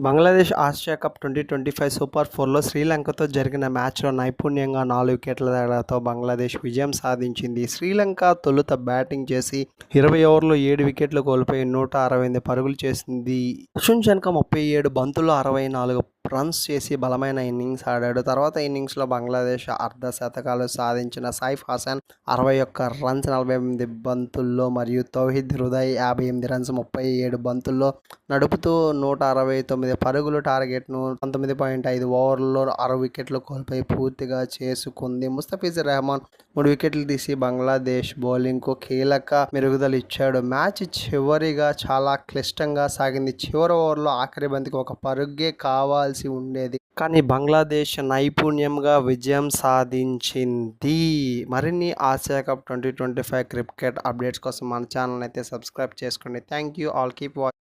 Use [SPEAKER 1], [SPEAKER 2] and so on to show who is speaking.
[SPEAKER 1] Bangladesh Asia cup 2025 super 4లో శ్రీలంకతో జరిగిన మ్యాచ్లో నైపుణ్యంగా 4 వికెట్ల తేడాతో బంగ్లాదేశ్ విజయం సాధించింది. శ్రీలంక తొలుత బ్యాటింగ్ చేసి 20 ఓవర్లలో 7 వికెట్లు కోల్పోయి 168 పరుగులు చేసింది. అశ్విన్ 37 బంతుల్లో 64 రన్స్ చేసి బలమైన ఇన్నింగ్స్ ఆడాడు. తర్వాత ఇన్నింగ్స్లో బంగ్లాదేశ్ అర్ధ శతకాలు సాధించిన సైఫ్ హసన్ 61 రన్స్ 48 బంతుల్లో మరియు తౌహిద్ హృదయ్ 58 రన్స్ 37 బంతుల్లో నడుపుతూ 169 పరుగుల టార్గెట్ను 19.5 ఓవర్లలో 6 వికెట్లు కోల్పోయి పూర్తిగా చేసుకుంది. ముస్తఫిజుర్ రెహమాన్ 3 వికెట్లు తీసి బంగ్లాదేశ్ బౌలింగ్కు కీలక మెరుగుదల ఇచ్చాడు. మ్యాచ్ చివరిగా చాలా క్లిష్టంగా సాగింది. చివరి ఓవర్లో ఆఖరి బంతికి ఒక పరుగే కావాల్సి ఉండేది, కానీ బంగ్లాదేశ్ నైపుణ్యంగా విజయం సాధించింది. మరిన్ని ఆసియా కప్ 2025 క్రికెట్ అప్డేట్స్ కోసం మన ఛానల్ అయితే సబ్స్క్రైబ్ చేసుకోండి. Thank you all, keep watching.